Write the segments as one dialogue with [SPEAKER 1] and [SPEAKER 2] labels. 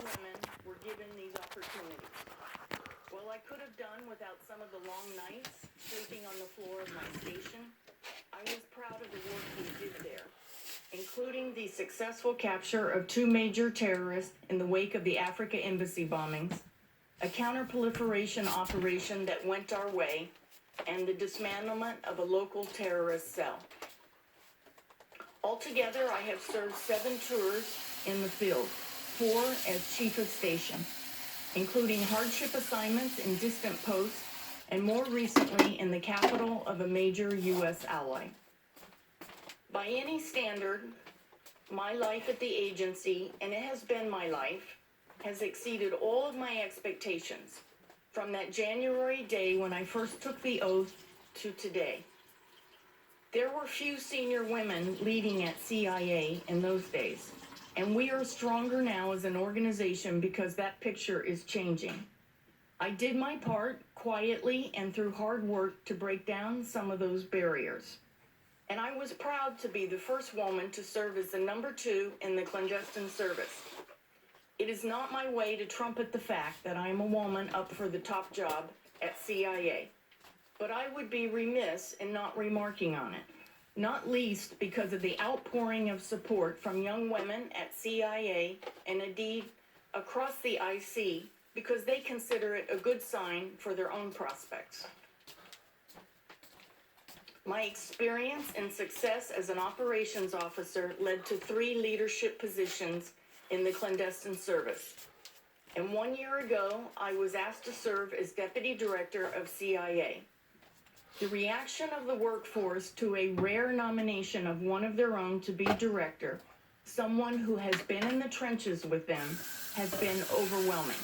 [SPEAKER 1] women were given these opportunities. While I could have done without some of the long nights sleeping on the floor of my station, I was proud of the work we did there, including the successful capture of 2 major terrorists in the wake of the Africa Embassy bombings, a counter-proliferation operation that went our way, and the dismantlement of a local terrorist cell. Altogether, I have served 7 tours in the field, 4 as chief of station, including hardship assignments in distant posts, and more recently in the capital of a major U.S. ally. By any standard, my life at the agency, and it has been my life, has exceeded all of my expectations, from that January day when I first took the oath to today. There were few senior women leading at CIA in those days, and we are stronger now as an organization because that picture is changing. I did my part quietly and through hard work to break down some of those barriers. And I was proud to be the first woman to serve as the number 2 in the clandestine service. It is not my way to trumpet the fact that I am a woman up for the top job at CIA, but I would be remiss in not remarking on it, not least because of the outpouring of support from young women at CIA and indeed across the IC, because they consider it a good sign for their own prospects. My experience and success as an operations officer led to 3 leadership positions in the clandestine service. And 1 year ago, I was asked to serve as deputy director of CIA. The reaction of the workforce to a rare nomination of one of their own to be director, someone who has been in the trenches with them, has been overwhelming.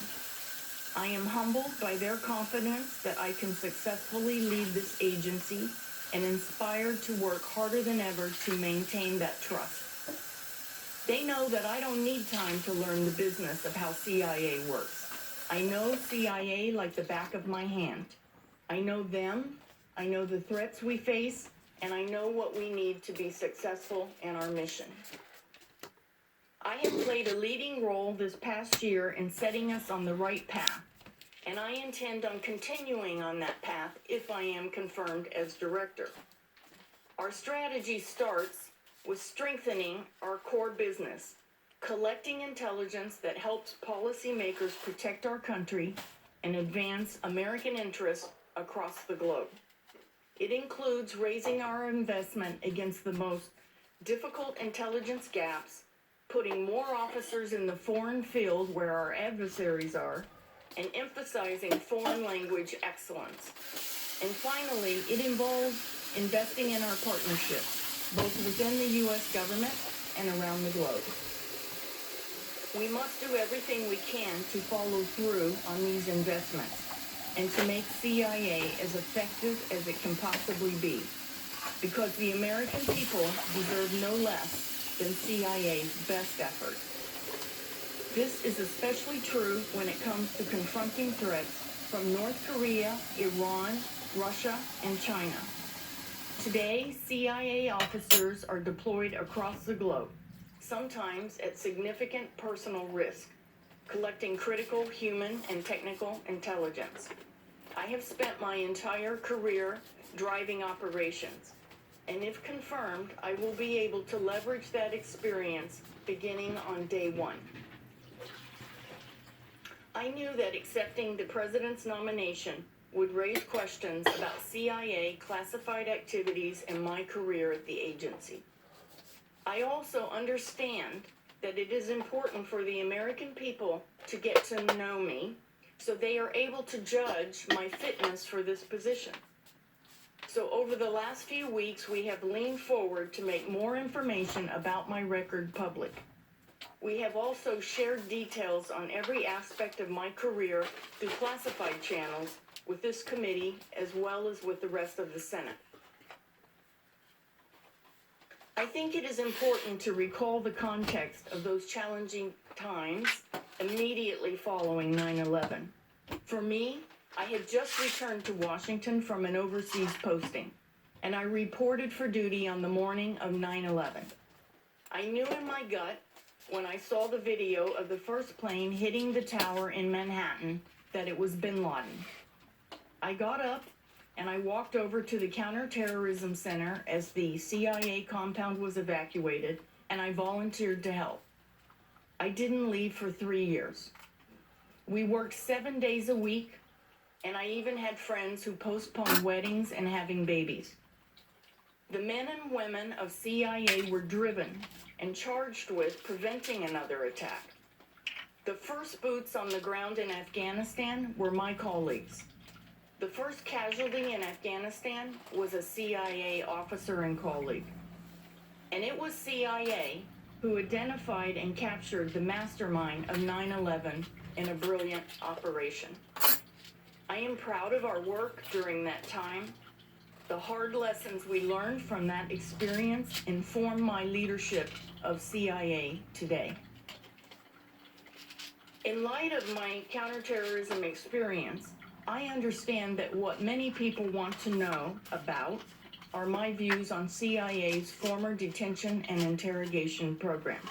[SPEAKER 1] I am humbled by their confidence that I can successfully lead this agency and inspired to work harder than ever to maintain that trust. They know that I don't need time to learn the business of how CIA works. I know CIA like the back of my hand. I know them, I know the threats we face, and I know what we need to be successful in our mission. I have played a leading role this past year in setting us on the right path, and I intend on continuing on that path if I am confirmed as director. Our strategy starts with strengthening our core business, collecting intelligence that helps policymakers protect our country and advance American interests across the globe. It includes raising our investment against the most difficult intelligence gaps, putting more officers in the foreign field where our adversaries are, and emphasizing foreign language excellence. And finally, it involves investing in our partnerships, both within the U.S. government and around the globe. We must do everything we can to follow through on these investments and to make CIA as effective as it can possibly be, because the American people deserve no less than CIA's best effort. This is especially true when it comes to confronting threats from North Korea, Iran, Russia, and China. Today, CIA officers are deployed across the globe, sometimes at significant personal risk, collecting critical human and technical intelligence. I have spent my entire career driving operations, and if confirmed, I will be able to leverage that experience beginning on day 1. I knew that accepting the president's nomination would raise questions about CIA classified activities in my career at the agency. I also understand that it is important for the American people to get to know me so they are able to judge my fitness for this position. So over the last few weeks, we have leaned forward to make more information about my record public. We have also shared details on every aspect of my career through classified channels with this committee as well as with the rest of the Senate. I think it is important to recall the context of those challenging times immediately following 9/11. For me, I had just returned to Washington from an overseas posting, and I reported for duty on the morning of 9/11. I knew in my gut when I saw the video of the first plane hitting the tower in Manhattan that it was bin Laden. I got up and I walked over to the Counterterrorism Center as the CIA compound was evacuated, and I volunteered to help. I didn't leave for 3 years. We worked 7 days a week, and I even had friends who postponed weddings and having babies. The men and women of CIA were driven and charged with preventing another attack. The first boots on the ground in Afghanistan were my colleagues. The first casualty in Afghanistan was a CIA officer and colleague. And it was CIA who identified and captured the mastermind of 9/11 in a brilliant operation. I am proud of our work during that time. The hard lessons we learned from that experience inform my leadership of CIA today. In light of my counterterrorism experience, I understand that what many people want to know about are my views on CIA's former detention and interrogation program.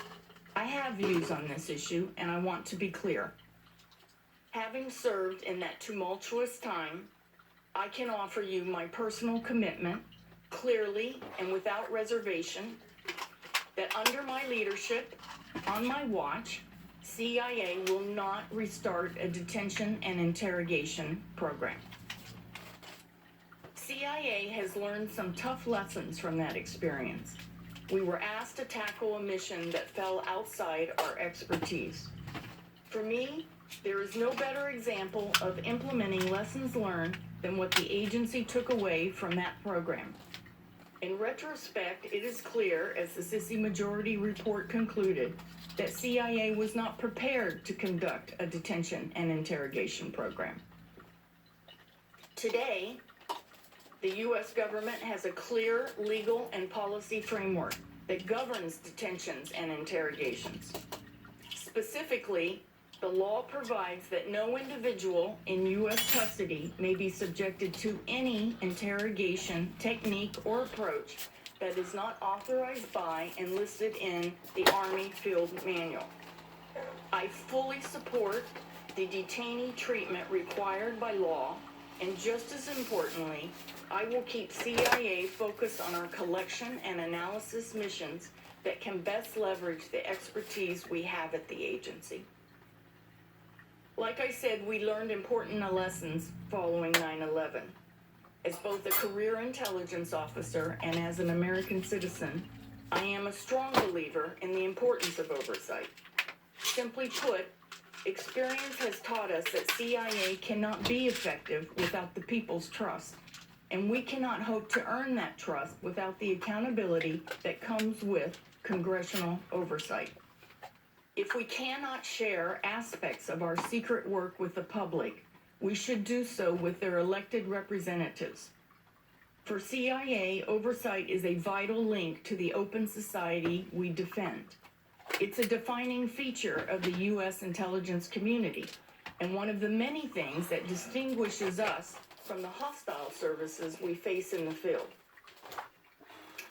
[SPEAKER 1] I have views on this issue, and I want to be clear. Having served in that tumultuous time, I can offer you my personal commitment, clearly and without reservation, that under my leadership, on my watch, CIA will not restart a detention and interrogation program. CIA has learned some tough lessons from that experience. We were asked to tackle a mission that fell outside our expertise. For me, there is no better example of implementing lessons learned than what the agency took away from that program. In retrospect, it is clear, as the Sissy Majority Report concluded, that CIA was not prepared to conduct a detention and interrogation program. Today, the U.S. government has a clear legal and policy framework that governs detentions and interrogations. Specifically, the law provides that no individual in U.S. custody may be subjected to any interrogation technique or approach that is not authorized by and listed in the Army Field Manual. I fully support the detainee treatment required by law, and just as importantly, I will keep CIA focused on our collection and analysis missions that can best leverage the expertise we have at the agency. Like I said, we learned important lessons following 9/11. As both a career intelligence officer and as an American citizen, I am a strong believer in the importance of oversight. Simply put, experience has taught us that CIA cannot be effective without the people's trust, and we cannot hope to earn that trust without the accountability that comes with congressional oversight. If we cannot share aspects of our secret work with the public, we should do so with their elected representatives. For CIA, oversight is a vital link to the open society we defend. It's a defining feature of the U.S. intelligence community, and one of the many things that distinguishes us from the hostile services we face in the field.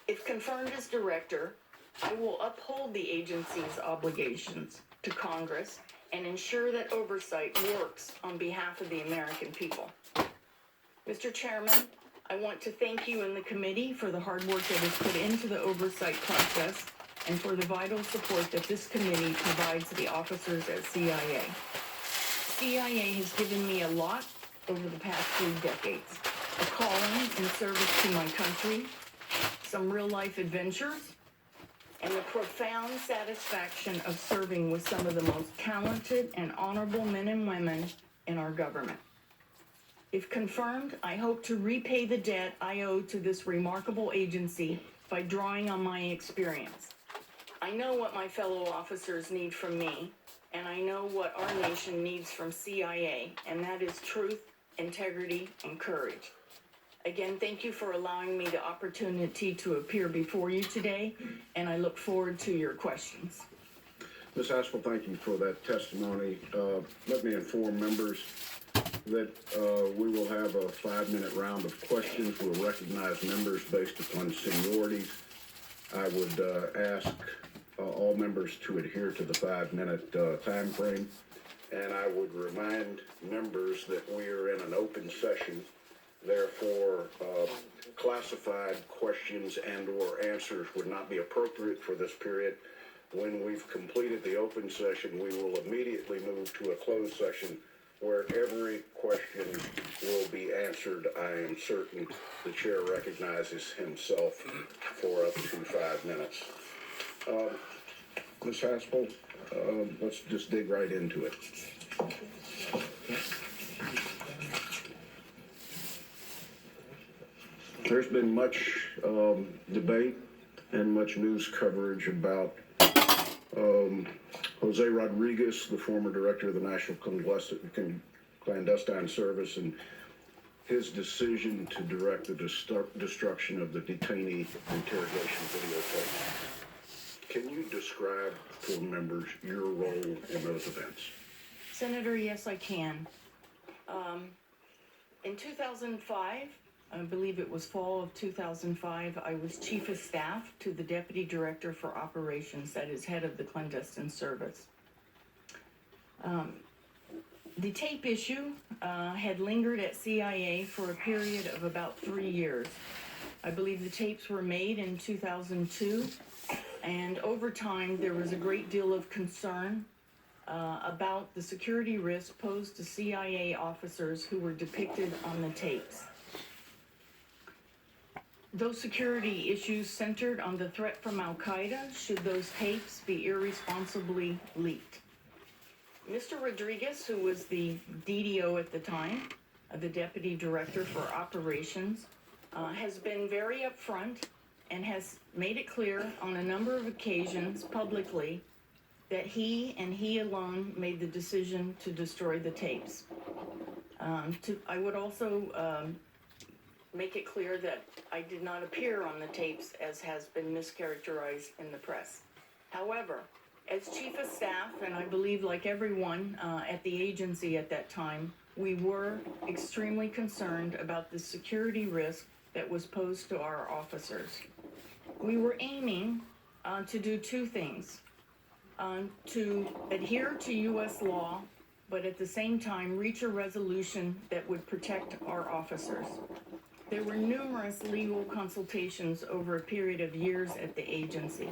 [SPEAKER 1] If confirmed as director, I will uphold the agency's obligations to Congress and ensure that oversight works on behalf of the American people. Mr. Chairman, I want to thank you and the committee for the hard work that is put into the oversight process and for the vital support that this committee provides the officers at CIA. CIA has given me a lot over the past 3 decades. A calling in service to my country, some real-life adventures, and the profound satisfaction of serving with some of the most talented and honorable men and women in our government. If confirmed, I hope to repay the debt I owe to this remarkable agency by drawing on my experience. I know what my fellow officers need from me, and I know what our nation needs from CIA, and that is truth, integrity, and courage. Again, thank you for allowing me the opportunity to appear before you today, and I look forward to your questions.
[SPEAKER 2] Ms. Haspel, thank you for that testimony. Let me inform members that we will have a 5-minute round of questions. We'll recognize members based upon seniorities. I would ask all members to adhere to the 5-minute time frame. And I would remind members that we are in an open session. Therefore, classified questions and/or answers would not be appropriate for this period. When we've completed the open session, we will immediately move to a closed session where every question will be answered. I am certain the chair recognizes himself for up to 5 minutes. Ms. Haspel, let's just dig right into it. There's been much debate and much news coverage about Jose Rodriguez, the former director of the National Clandestine Service, and his decision to direct the destruction of the detainee interrogation videotape. Can you describe for members your role in those events?
[SPEAKER 1] Senator, yes, I can. In 2005, I believe it was fall of 2005, I was Chief of Staff to the Deputy Director for Operations, that is head of the Clandestine Service. The tape issue had lingered at CIA for a period of about 3 years. I believe the tapes were made in 2002, and over time there was a great deal of concern about the security risk posed to CIA officers who were depicted on the tapes. Those security issues centered on the threat from Al-Qaeda should those tapes be irresponsibly leaked. Mr. Rodriguez, who was the DDO at the time, the Deputy Director for Operations, has been very upfront and has made it clear on a number of occasions publicly that he and he alone made the decision to destroy the tapes. I would also make it clear that I did not appear on the tapes as has been mischaracterized in the press. However, as Chief of Staff, and I believe like everyone at the agency at that time, we were extremely concerned about the security risk that was posed to our officers. We were aiming to do two things. To adhere to U.S. law, but at the same time reach a resolution that would protect our officers. There were numerous legal consultations over a period of years at the agency.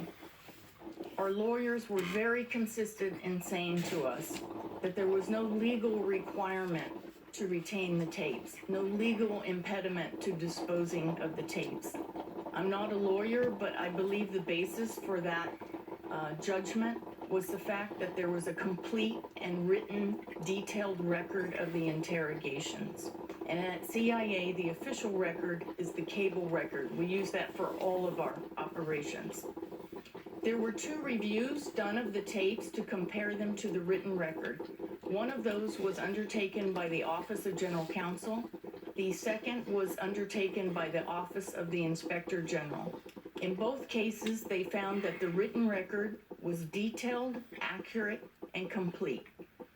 [SPEAKER 1] Our lawyers were very consistent in saying to us that there was no legal requirement to retain the tapes, no legal impediment to disposing of the tapes. I'm not a lawyer, but I believe the basis for that judgment was the fact that there was a complete and written, detailed record of the interrogations. And at CIA, the official record is the cable record. We use that for all of our operations. There were 2 reviews done of the tapes to compare them to the written record. One of those was undertaken by the Office of General Counsel. The second was undertaken by the Office of the Inspector General. In both cases, they found that the written record was detailed, accurate, and complete.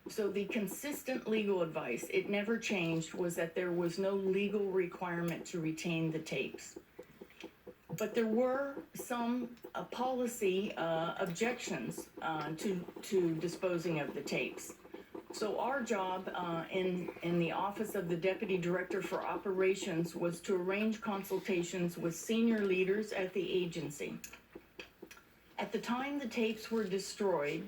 [SPEAKER 1] So the consistent legal advice, it never changed, was that there was no legal requirement to retain the tapes. But there were some policy objections to disposing of the tapes. So our job in the Office of the Deputy Director for Operations was to arrange consultations with senior leaders at the agency. At the time the tapes were destroyed,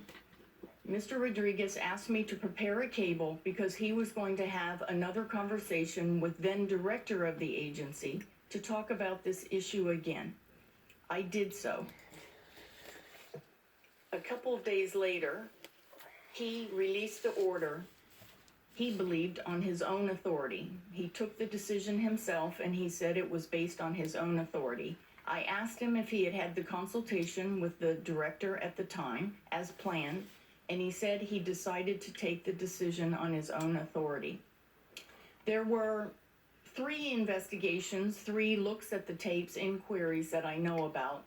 [SPEAKER 1] Mr. Rodriguez asked me to prepare a cable because he was going to have another conversation with then director of the agency to talk about this issue again. I did so. A couple of days later, he released the order he believed on his own authority. He took the decision himself and he said it was based on his own authority. I asked him if he had had the consultation with the director at the time as planned, and he said he decided to take the decision on his own authority. There were 3 investigations, 3 looks at the tapes, inquiries that I know about.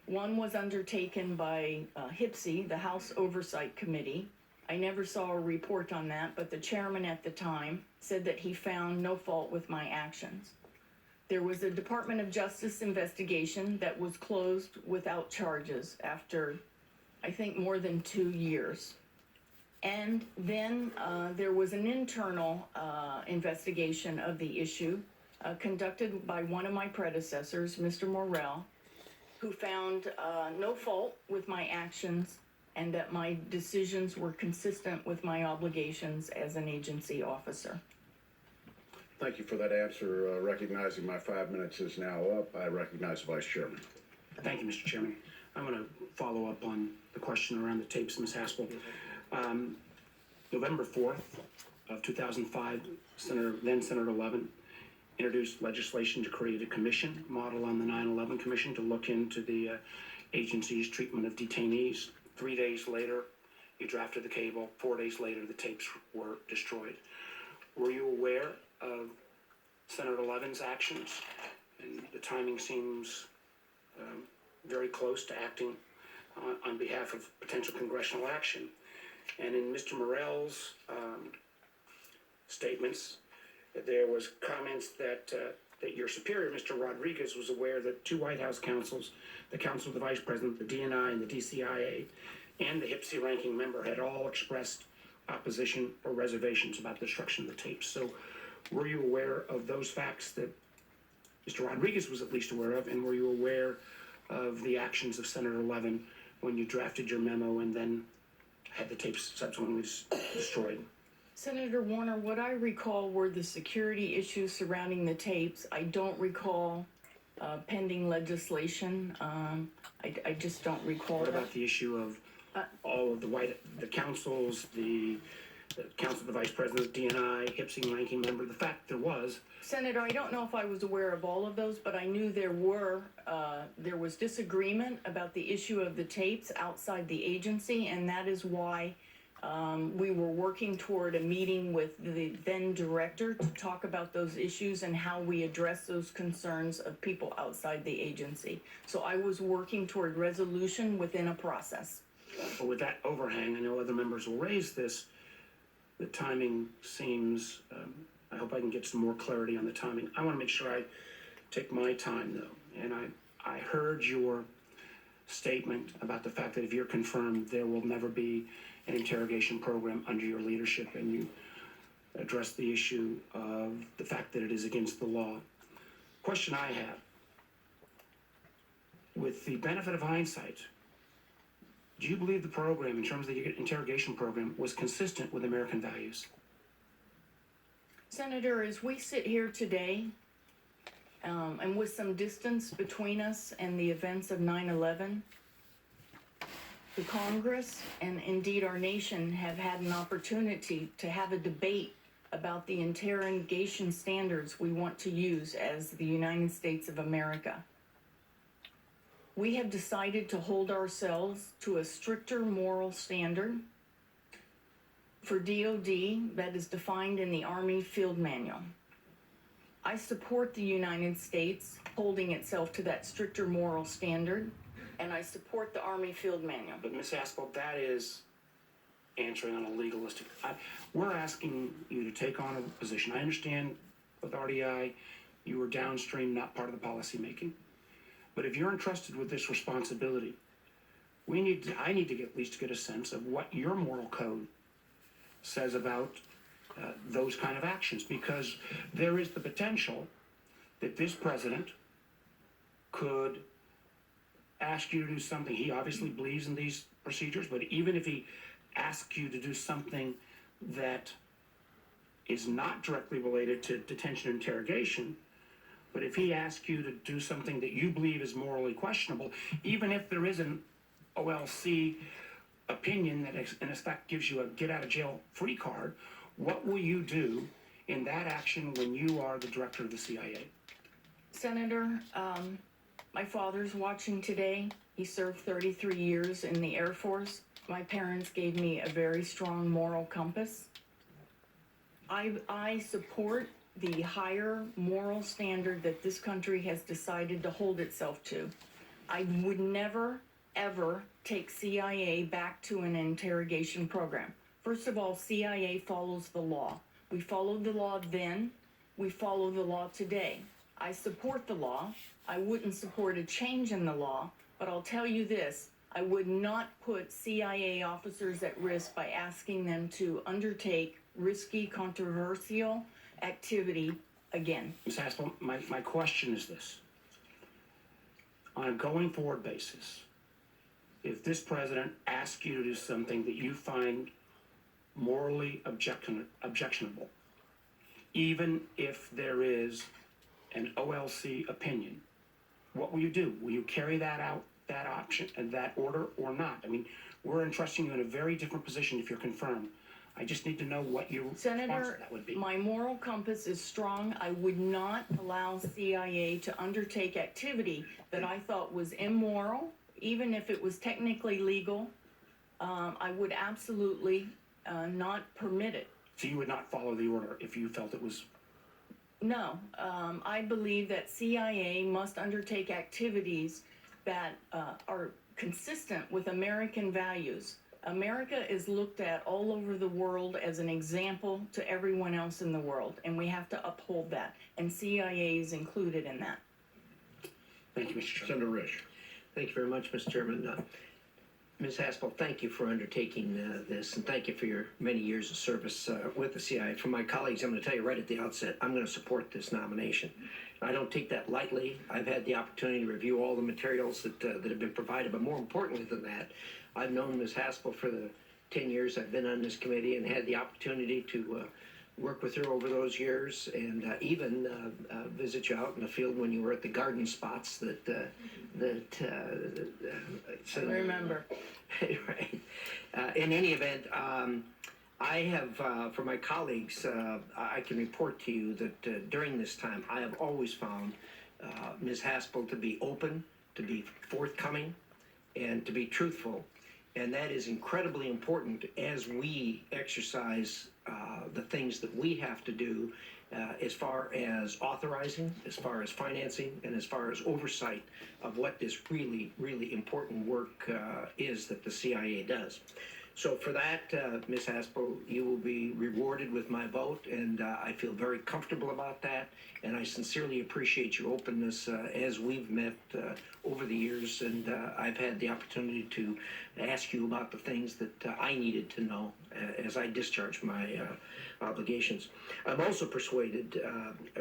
[SPEAKER 1] One was undertaken by HIPSI, the House Oversight Committee. I never saw a report on that, but the chairman at the time said that he found no fault with my actions. There was a Department of Justice investigation that was closed without charges after I think more than 2 years. And then there was an internal investigation of the issue conducted by one of my predecessors, Mr. Morrell, who found no fault with my actions and that my decisions were consistent with my obligations as an agency officer.
[SPEAKER 2] Thank you for that answer. Recognizing my 5 minutes is now up, I recognize the Vice Chairman.
[SPEAKER 3] Thank you, Mr. Chairman. I'm going to follow up on the question around the tapes, Ms. Haspel. November 4th of 2005, Senator Levin introduced legislation to create a commission, model on the 9/11 Commission, to look into the agency's treatment of detainees. 3 days later, you drafted the cable. 4 days later, the tapes were destroyed. Were you aware of Senator Levin's actions? And the timing seems very close to acting on behalf of potential congressional action. And in Mr. Morrell's statements, there was comments that your superior, Mr. Rodriguez, was aware that 2 White House counsels, the Counsel of the Vice President, the DNI, and the DCIA, and the HPSI ranking member had all expressed opposition or reservations about the destruction of the tapes. So were you aware of those facts that Mr. Rodriguez was at least aware of, and were you aware of the actions of Senator Levin when you drafted your memo and then had the tapes subsequently destroyed?
[SPEAKER 1] Senator Warner, what I recall were the security issues surrounding the tapes. I don't recall pending legislation. I just don't recall
[SPEAKER 3] What
[SPEAKER 1] that.
[SPEAKER 3] about the issue of all of the councils, the Council of the Vice President, DNI, HPSI ranking member? The fact there was.
[SPEAKER 1] Senator, I don't know if I was aware of all of those, but I knew there was disagreement about the issue of the tapes outside the agency, and that is why we were working toward a meeting with the then director to talk about those issues and how we address those concerns of people outside the agency. So I was working toward resolution within a process.
[SPEAKER 3] But with that overhang, I know other members will raise this, the timing seems, I hope I can get some more clarity on the timing. I want to make sure I take my time, though. And I heard your statement about the fact that if you're confirmed, there will never be an interrogation program under your leadership, and you address the issue of the fact that it is against the law. Question I have, with the benefit of hindsight, do you believe the program, in terms of the interrogation program, was consistent with American values?
[SPEAKER 1] Senator, as we sit here today, and with some distance between us and the events of 9/11, the Congress and indeed our nation have had an opportunity to have a debate about the interrogation standards we want to use as the United States of America. We have decided to hold ourselves to a stricter moral standard for DOD that is defined in the Army Field Manual. I support the United States holding itself to that stricter moral standard, and I support the Army Field Manual.
[SPEAKER 3] But Ms. Aspel, that is answering on a legalistic. We're asking you to take on a position. I understand with RDI, you were downstream, not part of the policy making. But if you're entrusted with this responsibility, I need to at least get a sense of what your moral code says about those kind of actions, because there is the potential that this president could ask you to do something. He obviously believes in these procedures, but even if he asks you to do something that is not directly related to detention and interrogation, but if he asks you to do something that you believe is morally questionable, even if there is an OLC opinion that in effect gives you a get-out-of-jail-free card, what will you do in that action when you are the director of the CIA?
[SPEAKER 1] Senator, my father's watching today. He served 33 years in the Air Force. My parents gave me a very strong moral compass. I support the higher moral standard that this country has decided to hold itself to. I would never, ever take CIA back to an interrogation program. First of all, CIA follows the law. We followed the law then. We follow the law today. I support the law. I wouldn't support a change in the law, but I'll tell you this. I would not put CIA officers at risk by asking them to undertake risky, controversial activity again.
[SPEAKER 3] Ms. Haspel, my question is this. On a going forward basis, if this president asks you to do something that you find morally objectionable, even if there is an OLC opinion, what will you do? Will you carry that out, that option, and that order, or not? I mean, we're entrusting you in a very different position if you're confirmed. I just need to know what your response to
[SPEAKER 1] Senator,
[SPEAKER 3] that would be.
[SPEAKER 1] my moral compass is strong. I would not allow CIA to undertake activity that I thought was immoral, even if it was technically legal. I would absolutely not permit it.
[SPEAKER 3] So you would not follow the order if you felt it was...
[SPEAKER 1] No, I believe that CIA must undertake activities that are consistent with American values. America is looked at all over the world as an example to everyone else in the world, and we have to uphold that, and CIA is included in that.
[SPEAKER 3] Thank you, Mr. Chairman.
[SPEAKER 2] Senator Risch.
[SPEAKER 4] Thank you very much, Mr. Chairman. Ms. Haspel, thank you for undertaking this, and thank you for your many years of service with the CIA. For my colleagues, I'm going to tell you right at the outset, I'm going to support this nomination. I don't take that lightly. I've had the opportunity to review all the materials that have been provided, but more importantly than that, I've known Ms. Haspel for the 10 years I've been on this committee and had the opportunity to work with her over those years, and even visit you out in the field when you were at the garden spots that
[SPEAKER 1] I remember.
[SPEAKER 4] Right. In any event, I have, for my colleagues, I can report to you that during this time, I have always found Ms. Haspel to be open, to be forthcoming, and to be truthful. And that is incredibly important as we exercise the things that we have to do as far as authorizing, as far as financing, and as far as oversight of what this really, really important work is that the CIA does. So for that, Ms. Haspel, you will be rewarded with my vote, and I feel very comfortable about that, and I sincerely appreciate your openness as we've met over the years, and I've had the opportunity to ask you about the things that I needed to know as I discharge my obligations. I'm also persuaded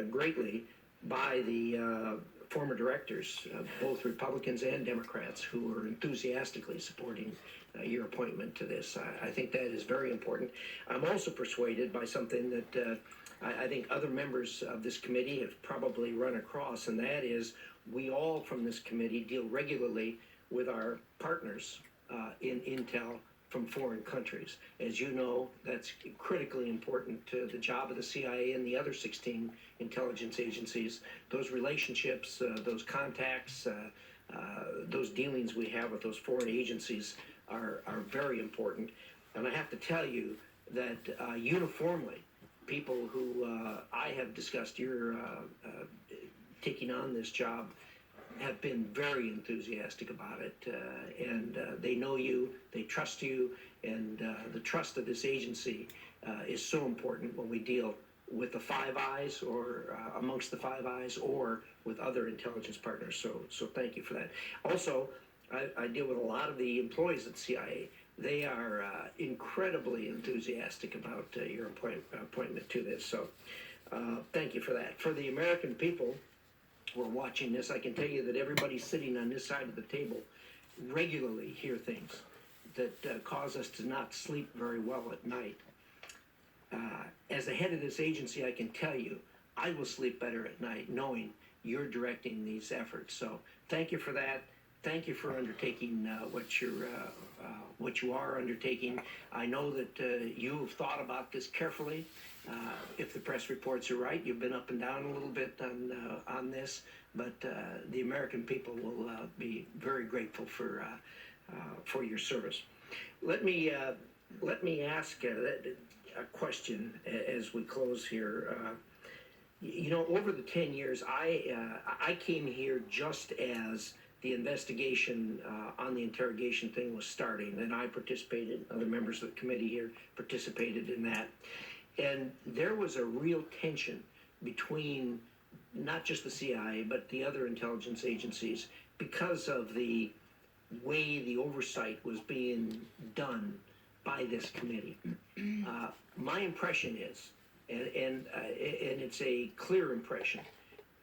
[SPEAKER 4] greatly by the former directors, both Republicans and Democrats, who are enthusiastically supporting your appointment to this. I think that is very important. I'm also persuaded by something that I think other members of this committee have probably run across, and that is we all from this committee deal regularly with our partners in intel from foreign countries. As you know, that's critically important to the job of the CIA and the other 16 intelligence agencies. Those relationships, those contacts, those dealings we have with those foreign agencies are very important. And I have to tell you that uniformly, people who I have discussed your taking on this job have been very enthusiastic about it, and they know you, they trust you, and the trust of this agency is so important when we deal with the Five Eyes or amongst the Five Eyes or with other intelligence partners. So thank you for that. Also, I deal with a lot of the employees at CIA. They are incredibly enthusiastic about your appointment to this. So thank you for that. For the American people who are watching this, I can tell you that everybody sitting on this side of the table regularly hear things that cause us to not sleep very well at night. As the head of this agency, I can tell you, I will sleep better at night knowing you're directing these efforts. So thank you for that. Thank you for undertaking what you are undertaking. I know that you have thought about this carefully. If the press reports are right, you've been up and down a little bit on this, but the American people will be very grateful for your service. Let me ask a question as we close here. You know, over the 10 years, I came here just as the investigation on the interrogation thing was starting, and I participated, other members of the committee here participated in that. And there was a real tension between not just the CIA, but the other intelligence agencies because of the way the oversight was being done by this committee. My impression is, and it's a clear impression,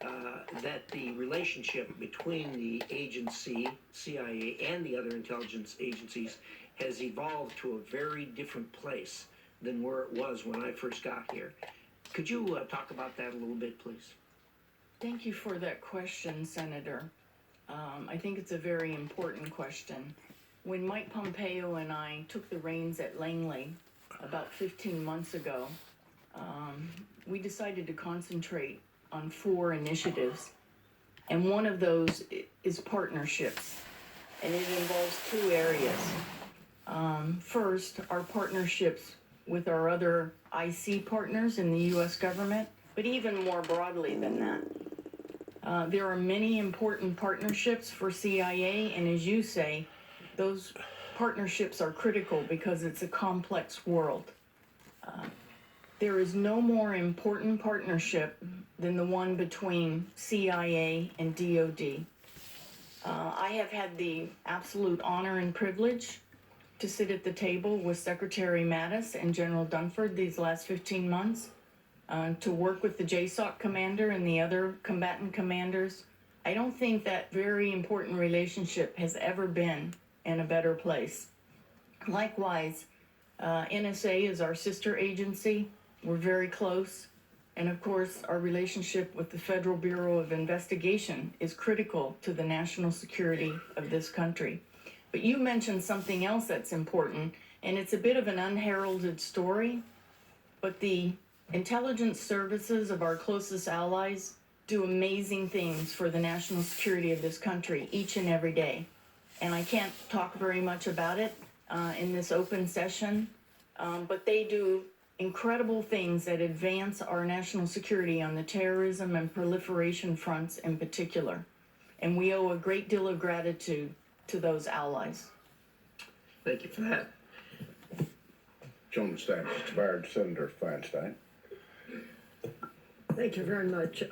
[SPEAKER 4] that the relationship between the agency, CIA, and the other intelligence agencies has evolved to a very different place than where it was when I first got here. Could you talk about that a little bit, please?
[SPEAKER 1] Thank you for that question, Senator. I think it's a very important question. When Mike Pompeo and I took the reins at Langley about 15 months ago, we decided to concentrate on 4 initiatives. And one of those is partnerships. And it involves 2 areas. First, our partnerships with our other IC partners in the U.S. government, but even more broadly than that. There are many important partnerships for CIA, and as you say, those partnerships are critical because it's a complex world. There is no more important partnership than the one between CIA and DoD. I have had the absolute honor and privilege to sit at the table with Secretary Mattis and General Dunford these last 15 months, to work with the JSOC commander and the other combatant commanders. I don't think that very important relationship has ever been in a better place. Likewise, NSA is our sister agency. We're very close. And of course, our relationship with the Federal Bureau of Investigation is critical to the national security of this country. But you mentioned something else that's important, and it's a bit of an unheralded story, but the intelligence services of our closest allies do amazing things for the national security of this country each and every day. And I can't talk very much about it in this open session, but they do incredible things that advance our national security on the terrorism and proliferation fronts in particular. And we owe a great deal of gratitude to those allies.
[SPEAKER 4] Thank you for that.
[SPEAKER 2] Gentleman's time has expired. Senator Feinstein.
[SPEAKER 5] Thank you very much,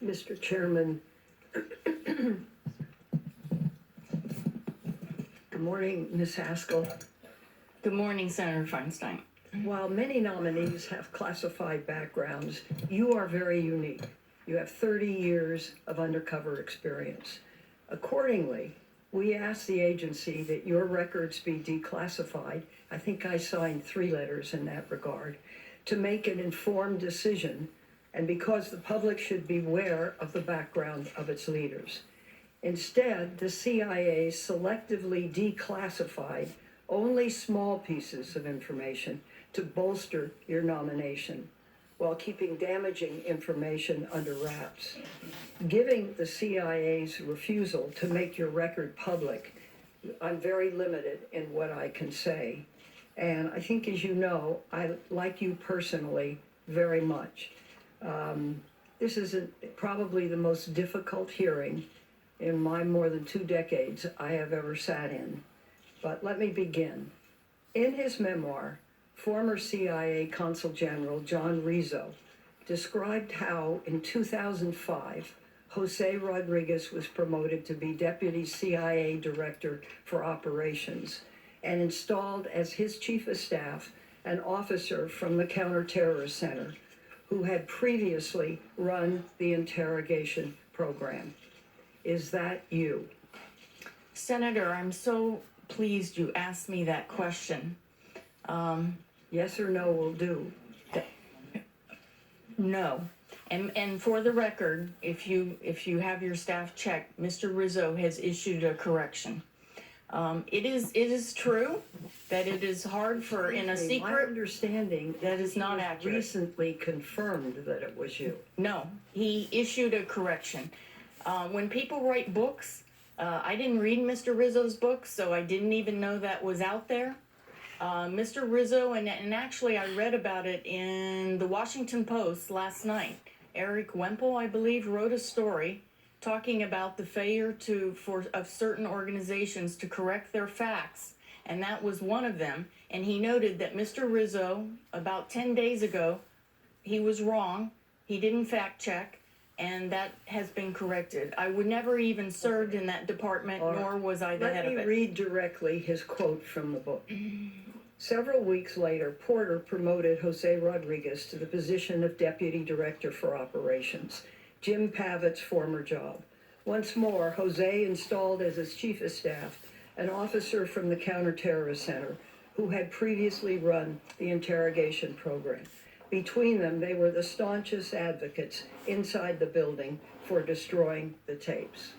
[SPEAKER 5] Mr. Chairman. Good morning, Ms. Haskell.
[SPEAKER 1] Good morning, Senator Feinstein.
[SPEAKER 5] While many nominees have classified backgrounds, you are very unique. You have 30 years of undercover experience. Accordingly, we ask the agency that your records be declassified. I think I signed 3 letters in that regard, to make an informed decision, and because the public should beware of the background of its leaders. Instead, the CIA selectively declassified only small pieces of information to bolster your nomination, while keeping damaging information under wraps. Giving the CIA's refusal to make your record public, I'm very limited in what I can say. And I think, as you know, I like you personally very much. This is probably the most difficult hearing in my more than 2 decades I have ever sat in. But let me begin. In his memoir, former CIA Consul General John Rizzo described how in 2005, Jose Rodriguez was promoted to be Deputy CIA Director for Operations and installed as his chief of staff an officer from the Counterterrorist Center who had previously run the interrogation program. Is that you?
[SPEAKER 1] Senator, I'm so pleased you asked me that question.
[SPEAKER 5] Yes or no will do.
[SPEAKER 1] No. And for the record, if you have your staff check, Mr. Rizzo has issued a correction. It is true that it is hard for in a
[SPEAKER 5] My
[SPEAKER 1] secret.
[SPEAKER 5] understanding
[SPEAKER 1] That is not
[SPEAKER 5] he
[SPEAKER 1] accurate.
[SPEAKER 5] recently confirmed that it was you.
[SPEAKER 1] No, he issued a correction. When people write books, I didn't read Mr. Rizzo's book, so I didn't even know that was out there. Mr. Rizzo, and actually I read about it in the Washington Post last night. Eric Wemple, I believe, wrote a story talking about the failure of certain organizations to correct their facts, and that was one of them. And he noted that Mr. Rizzo, about 10 days ago, he was wrong. He didn't fact check, and that has been corrected. I would never even served in that department,
[SPEAKER 5] All right.
[SPEAKER 1] nor was I the head of
[SPEAKER 5] Let me
[SPEAKER 1] it.
[SPEAKER 5] read directly his quote from the book. Several weeks later, Porter promoted Jose Rodriguez to the position of Deputy Director for Operations, Jim Pavitt's former job. Once more, Jose installed as his chief of staff an officer from the Counterterrorist Center who had previously run the interrogation program. Between them, they were the staunchest advocates inside the building for destroying the tapes.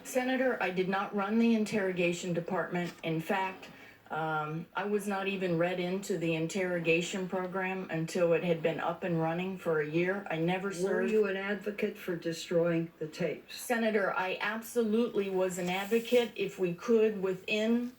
[SPEAKER 1] Senator, I did not run the interrogation department. In fact, I was not even read into the interrogation program until it had been up and running for a year. I never
[SPEAKER 5] Were
[SPEAKER 1] served.
[SPEAKER 5] you an advocate for destroying the tapes?
[SPEAKER 1] Senator, I absolutely was an advocate if we could within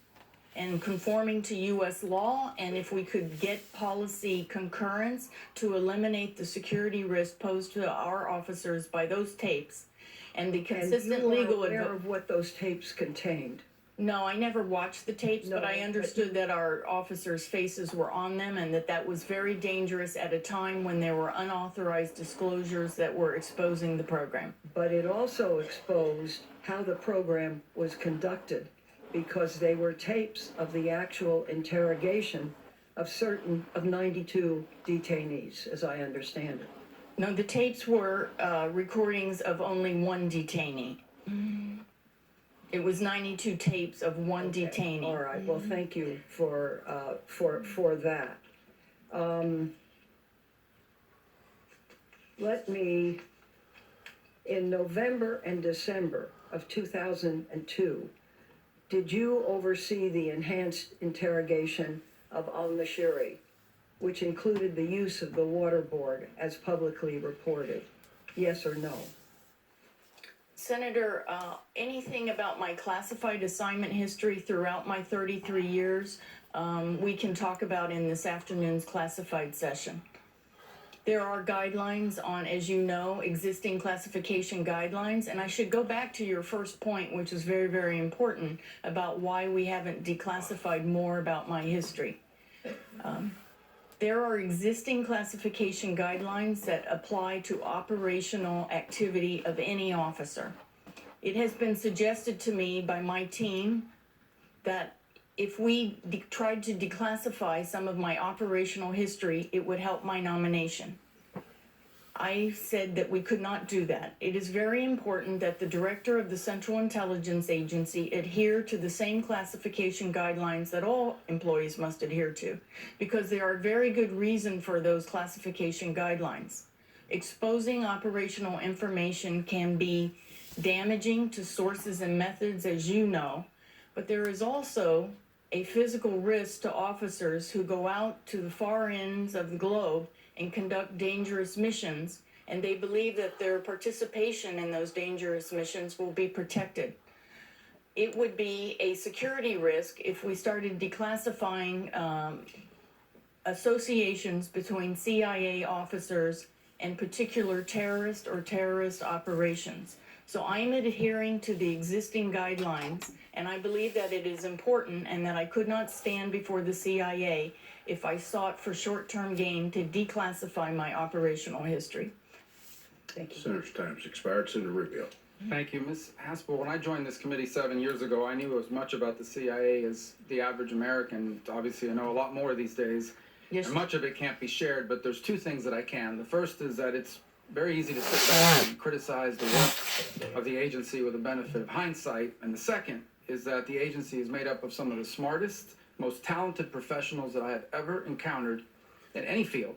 [SPEAKER 1] and conforming to U.S. law, and if we could get policy concurrence to eliminate the security risk posed to our officers by those tapes. And the consistent
[SPEAKER 5] and you
[SPEAKER 1] legal
[SPEAKER 5] are aware
[SPEAKER 1] advice.
[SPEAKER 5] of what those tapes contained.
[SPEAKER 1] No, I never watched the tapes,
[SPEAKER 5] No,
[SPEAKER 1] but I
[SPEAKER 5] but
[SPEAKER 1] understood that our officers' faces were on them and that was very dangerous at a time when there were unauthorized disclosures that were exposing the program.
[SPEAKER 5] But it also exposed how the program was conducted, because they were tapes of the actual interrogation of 92 detainees, as I understand it.
[SPEAKER 1] No, the tapes were recordings of only one detainee. It was 92 tapes of one
[SPEAKER 5] Okay,
[SPEAKER 1] detainee.
[SPEAKER 5] all right, well, thank you for that. Let me, in November and December of 2002, did you oversee the enhanced interrogation of al-Nashiri, which included the use of the waterboard as publicly reported? Yes or no?
[SPEAKER 1] Senator, anything about my classified assignment history throughout my 33 years, we can talk about in this afternoon's classified session. There are guidelines on, as you know, existing classification guidelines, and I should go back to your first point, which is very, very important, about why we haven't declassified more about my history. There are existing classification guidelines that apply to operational activity of any officer. It has been suggested to me by my team that if we tried to declassify some of my operational history, it would help my nomination. I said that we could not do that. It is very important that the director of the Central Intelligence Agency adhere to the same classification guidelines that all employees must adhere to, because there are very good reasons for those classification guidelines. Exposing operational information can be damaging to sources and methods, as you know, but there is also a physical risk to officers who go out to the far ends of the globe and conduct dangerous missions, and they believe that their participation in those dangerous missions will be protected. It would be a security risk if we started declassifying associations between CIA officers and particular terrorist or terrorist operations. So I am adhering to the existing guidelines, and I believe that it is important and that I could not stand before the CIA if I sought for short-term gain to declassify my operational history.
[SPEAKER 5] Thank you.
[SPEAKER 2] Senator's time's expired. Senator Rubio.
[SPEAKER 6] Thank you, Ms. Haspel. When I joined this committee 7 years ago, I knew as much about the CIA as the average American. Obviously, I know a lot more these days.
[SPEAKER 1] Yes.
[SPEAKER 6] And much of it can't be shared, but there's two things that I can. The first is that it's very easy to sit back and criticize the work of the agency with the benefit of hindsight. And the second is that the agency is made up of some of the smartest, most talented professionals that I have ever encountered in any field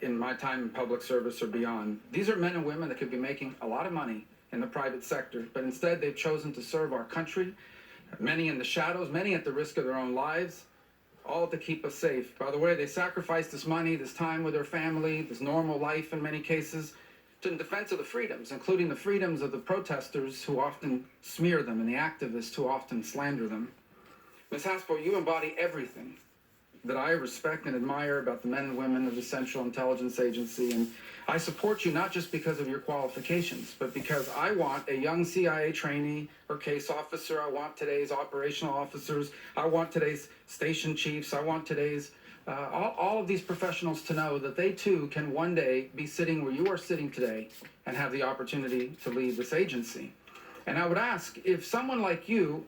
[SPEAKER 6] in my time in public service or beyond. These are men and women that could be making a lot of money in the private sector, but instead they've chosen to serve our country, many in the shadows, many at the risk of their own lives, all to keep us safe. By the way, they sacrifice this money, this time with their family, this normal life in many cases, in defense of the freedoms, including the freedoms of the protesters who often smear them and the activists who often slander them. Ms. Haspel, you embody everything that I respect and admire about the men and women of the Central Intelligence Agency, and I support you not just because of your qualifications, but because I want a young CIA trainee or case officer, I want today's operational officers, I want today's station chiefs, I want today's all of these professionals to know that they too can one day be sitting where you are sitting today and have the opportunity to lead this agency. And I would ask, if someone like you,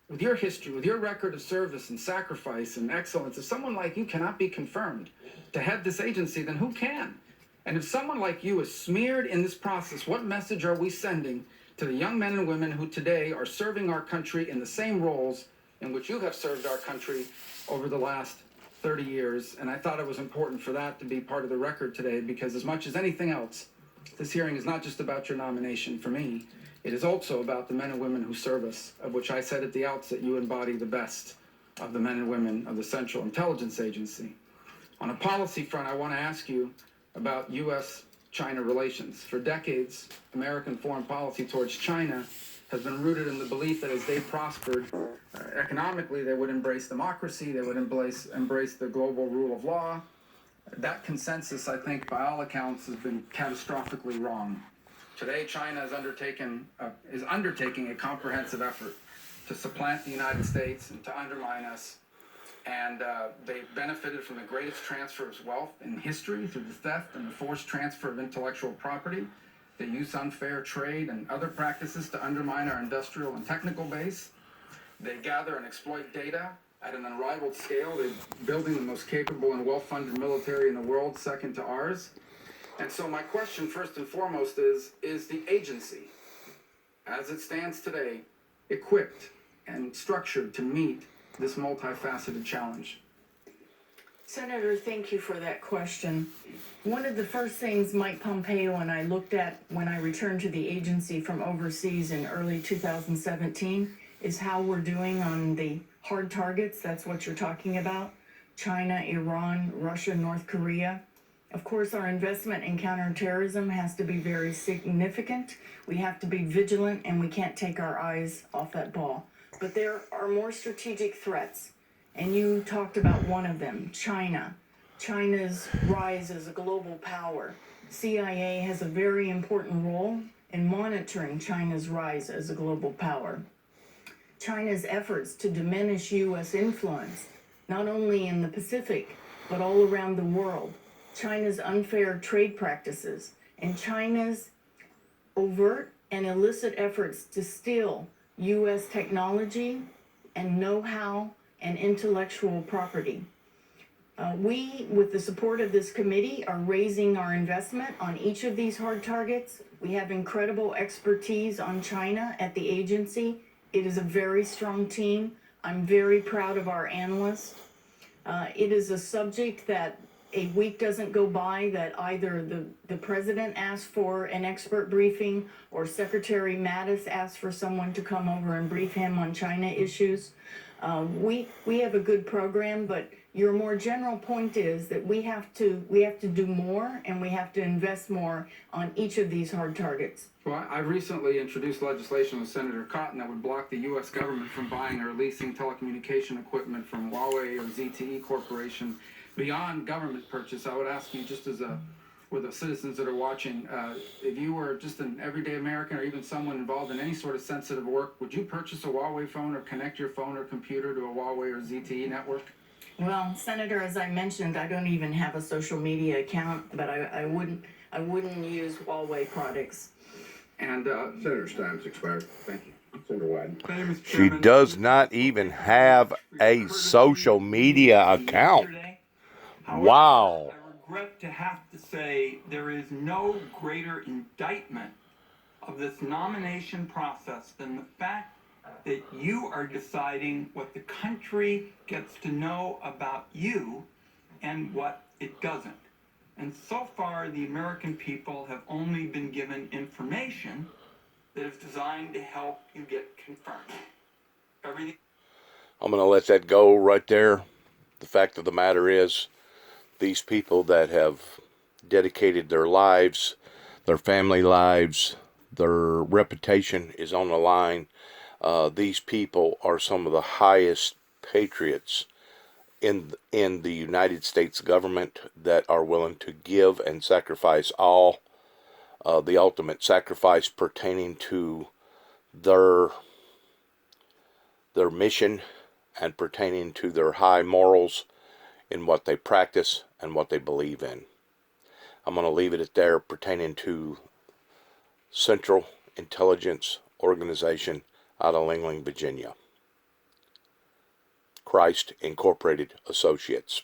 [SPEAKER 6] with your history, with your record of service and sacrifice and excellence, if someone like you cannot be confirmed to head this agency, then who can? And if someone like you is smeared in this process, what message are we sending to the young men and women who today are serving our country in the same roles in which you have served our country over the last 30 years? And I thought it was important for that to be part of the record today, because as much as anything else, this hearing is not just about your nomination for me. It is also about the men and women who serve us, of which I said at the outset, you embody the best of the men and women of the Central Intelligence Agency. On a policy front, I want to ask you about U.S.-China relations. For decades, American foreign policy towards China has been rooted in the belief that as they prospered economically, they would embrace democracy, they would embrace the global rule of law. That consensus, I think, by all accounts, has been catastrophically wrong. Today, China is undertaking a comprehensive effort to supplant the United States and to undermine us. And they've benefited from the greatest transfer of wealth in history through the theft and the forced transfer of intellectual property. They use unfair trade and other practices to undermine our industrial and technical base. They gather and exploit data at an unrivaled scale. They're building the most capable and well-funded military in the world, second to ours. And so my question, first and foremost, is the agency, as it stands today, equipped and structured to meet this multifaceted challenge?
[SPEAKER 1] Senator, thank you for that question. One of the first things Mike Pompeo and I looked at when I returned to the agency from overseas in early 2017 is how we're doing on the hard targets. That's what you're talking about. China, Iran, Russia, North Korea. Of course, our investment in counterterrorism has to be very significant. We have to be vigilant, and we can't take our eyes off that ball. But there are more strategic threats, and you talked about one of them, China. China's rise as a global power. CIA has a very important role in monitoring China's rise as a global power. China's efforts to diminish U.S. influence, not only in the Pacific, but all around the world. China's unfair trade practices, and China's overt and illicit efforts to steal U.S. technology and know-how and intellectual property. We, with the support of this committee, are raising our investment on each of these hard targets. We have incredible expertise on China at the agency. It is a very strong team. I'm very proud of our analysts. It is a subject that a week doesn't go by that either the president asks for an expert briefing or Secretary Mattis asks for someone to come over and brief him on China issues. We have a good program, but your more general point is that we have to do more, and we have to invest more on each of these hard targets.
[SPEAKER 6] Well, I recently introduced legislation with Senator Cotton that would block the U.S. government from buying or leasing telecommunication equipment from Huawei or ZTE Corporation beyond government purchase. I would ask you, just as with the citizens that are watching, if you were just an everyday American or even someone involved in any sort of sensitive work, would you purchase a Huawei phone or connect your phone or computer to a Huawei or ZTE network?
[SPEAKER 1] Well, Senator, as I mentioned, I don't even have a social media account, but I wouldn't use Huawei products.
[SPEAKER 6] And
[SPEAKER 2] Senator's time's expired.
[SPEAKER 6] thank you.
[SPEAKER 2] Senator Wyden.
[SPEAKER 7] She does not even have a social media account. Wow.
[SPEAKER 8] I regret to have to say there is no greater indictment of this nomination process than the fact that you are deciding what the country gets to know about you and what it doesn't. And so far, the American people have only been given information that is designed to help you get confirmed. Everything.
[SPEAKER 7] I'm going to let that go right there. The fact of the matter is, these people that have dedicated their lives, their family lives, their reputation is on the line. These people are some of the highest patriots in the United States government that are willing to give and sacrifice all, the ultimate sacrifice pertaining to their mission and pertaining to their high morals in what they practice and what they believe in. I'm going to leave it at there pertaining to Central Intelligence Organization out of Lingling, Virginia. Christ Incorporated Associates.